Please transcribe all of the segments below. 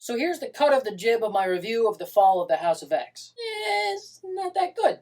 So here's the cut of the jib of my review of The Fall of the House of X. It's not that good.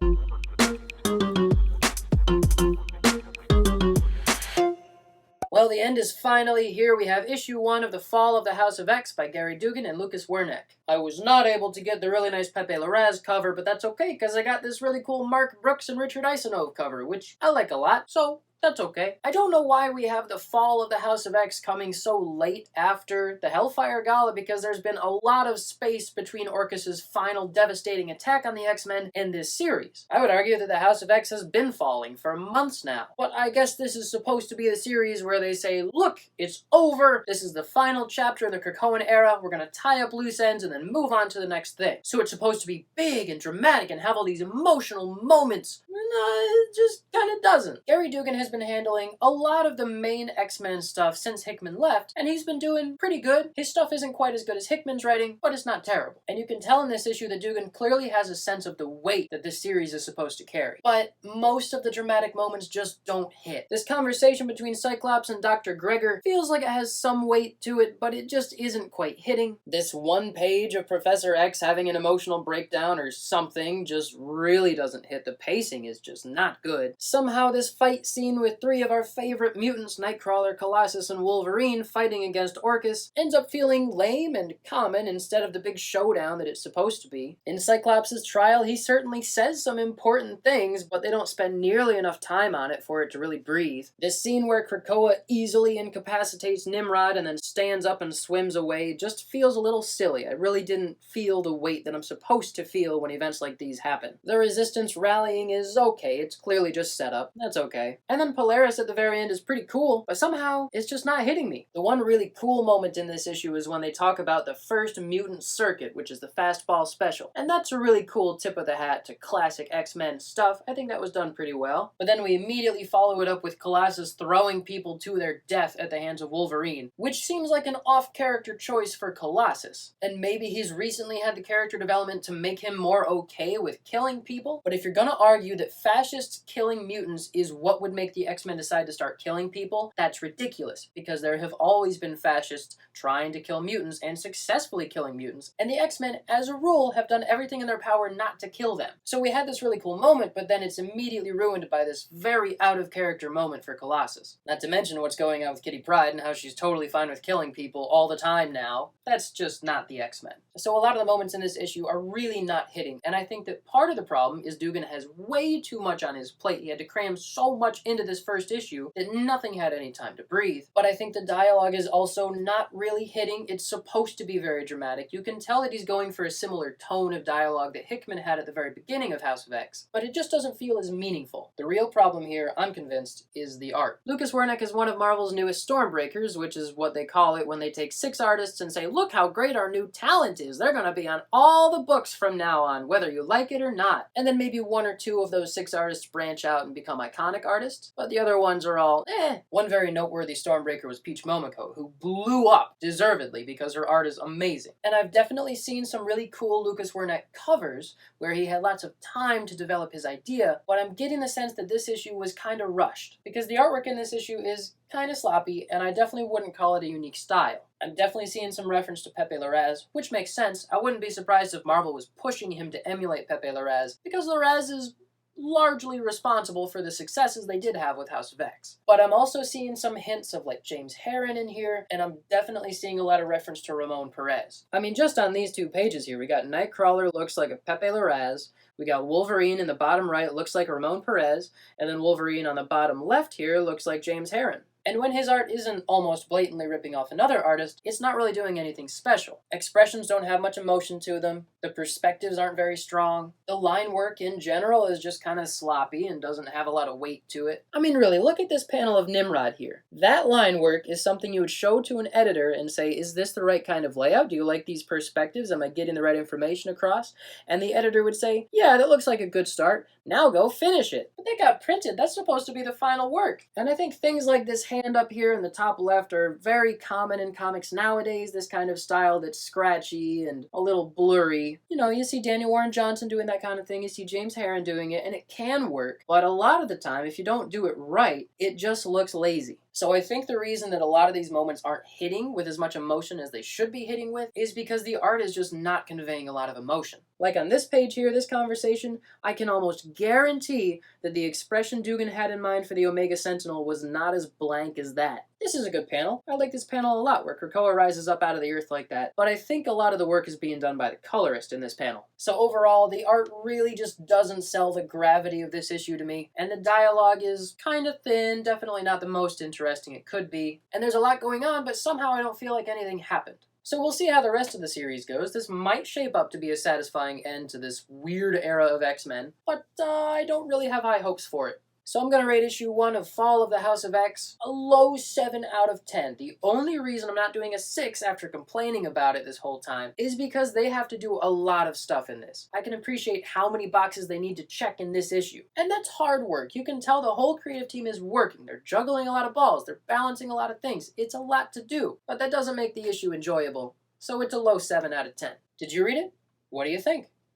Well, the end is finally here. We have issue 1 of The Fall of the House of X by Gerry Duggan and Lucas Werneck. I was not able to get the really nice Pepe Larraz cover, but that's okay, because I got this really cool Mark Brooks and Richard Isanove cover, which I like a lot, so that's okay. I don't know why we have The Fall of the House of X coming so late after the Hellfire Gala, because there's been a lot of space between Orcus's final devastating attack on the X-Men and this series. I would argue that the House of X has been falling for months now, but I guess this is supposed to be the series where they say, look, it's over, this is the final chapter of the Krakoan era, we're gonna tie up loose ends and then move on to the next thing. So it's supposed to be big and dramatic and have all these emotional moments. It just kind of doesn't. Gerry Duggan has been handling a lot of the main X-Men stuff since Hickman left, and he's been doing pretty good. His stuff isn't quite as good as Hickman's writing, but it's not terrible. And you can tell in this issue that Duggan clearly has a sense of the weight that this series is supposed to carry. But most of the dramatic moments just don't hit. This conversation between Cyclops and Dr. Gregor feels like it has some weight to it, but it just isn't quite hitting. This one page of Professor X having an emotional breakdown or something just really doesn't hit. The pacing is just not good. Somehow this fight scene with 3 of our favorite mutants, Nightcrawler, Colossus, and Wolverine, fighting against Orcus, ends up feeling lame and common instead of the big showdown that it's supposed to be. In Cyclops' trial, he certainly says some important things, but they don't spend nearly enough time on it for it to really breathe. This scene where Krakoa easily incapacitates Nimrod and then stands up and swims away just feels a little silly. I really didn't feel the weight that I'm supposed to feel when events like these happen. The Resistance rallying is okay, it's clearly just set up, that's okay. And then Polaris at the very end is pretty cool, but somehow it's just not hitting me. The one really cool moment in this issue is when they talk about the first mutant circuit, which is the fastball special. And that's a really cool tip of the hat to classic X-Men stuff. I think that was done pretty well. But then we immediately follow it up with Colossus throwing people to their death at the hands of Wolverine, which seems like an off-character choice for Colossus. And maybe he's recently had the character development to make him more okay with killing people, but if you're gonna argue that fascists killing mutants is what would make the X-Men decide to start killing people, that's ridiculous, because there have always been fascists trying to kill mutants and successfully killing mutants, and the X-Men, as a rule, have done everything in their power not to kill them. So we had this really cool moment, but then it's immediately ruined by this very out-of-character moment for Colossus. Not to mention what's going on with Kitty Pryde and how she's totally fine with killing people all the time now. That's just not the X-Men. So a lot of the moments in this issue are really not hitting, and I think that part of the problem is Duggan has way too much on his plate. He had to cram so much into this first issue that nothing had any time to breathe. But I think the dialogue is also not really hitting. It's supposed to be very dramatic. You can tell that he's going for a similar tone of dialogue that Hickman had at the very beginning of House of X, but it just doesn't feel as meaningful. The real problem here, I'm convinced, is the art. Lucas Werneck is one of Marvel's newest Stormbreakers, which is what they call it when they take 6 artists and say, look how great our new talent is. They're gonna be on all the books from now on, whether you like it or not. And then maybe 1 or 2 of those 6 artists branch out and become iconic artists, but the other ones are all, eh. One very noteworthy Stormbreaker was Peach Momoko, who blew up, deservedly, because her art is amazing. And I've definitely seen some really cool Lucas Werneck covers where he had lots of time to develop his idea, but I'm getting the sense that this issue was kind of rushed, because the artwork in this issue is kind of sloppy, and I definitely wouldn't call it a unique style. I'm definitely seeing some reference to Pepe Larraz, which makes sense. I wouldn't be surprised if Marvel was pushing him to emulate Pepe Larraz, because Larraz is largely responsible for the successes they did have with House of X. But I'm also seeing some hints of like James Herron in here, and I'm definitely seeing a lot of reference to Ramon Perez. I mean, just on these 2 pages here, we got Nightcrawler looks like a Pepe Larraz, we got Wolverine in the bottom right looks like Ramon Perez, and then Wolverine on the bottom left here looks like James Herron. And when his art isn't almost blatantly ripping off another artist, it's not really doing anything special. Expressions don't have much emotion to them, the perspectives aren't very strong, the line work in general is just kind of sloppy and doesn't have a lot of weight to it. I mean, really, look at this panel of Nimrod here. That line work is something you would show to an editor and say, is this the right kind of layout? Do you like these perspectives? Am I getting the right information across? And the editor would say, yeah, that looks like a good start. Now go finish it. But that got printed. That's supposed to be the final work. And I think things like this hand up here in the top left are very common in comics nowadays, this kind of style that's scratchy and a little blurry. You know, you see Daniel Warren Johnson doing that kind of thing, you see James Herron doing it, and it can work, but a lot of the time, if you don't do it right, it just looks lazy. So I think the reason that a lot of these moments aren't hitting with as much emotion as they should be hitting with is because the art is just not conveying a lot of emotion. Like on this page here, this conversation, I can almost guarantee that the expression Duggan had in mind for the Omega Sentinel was not as blank as that. This is a good panel. I like this panel a lot, where Krakoa rises up out of the earth like that, but I think a lot of the work is being done by the colorist in this panel. So overall, the art really just doesn't sell the gravity of this issue to me, and the dialogue is kind of thin, definitely not the most interesting it could be, and there's a lot going on, but somehow I don't feel like anything happened. So we'll see how the rest of the series goes. This might shape up to be a satisfying end to this weird era of X-Men, but I don't really have high hopes for it. So I'm going to rate issue 1 of Fall of the House of X a low 7 out of 10. The only reason I'm not doing a 6 after complaining about it this whole time is because they have to do a lot of stuff in this. I can appreciate how many boxes they need to check in this issue. And that's hard work. You can tell the whole creative team is working. They're juggling a lot of balls. They're balancing a lot of things. It's a lot to do. But that doesn't make the issue enjoyable. So it's a low 7 out of 10. Did you read it? What do you think?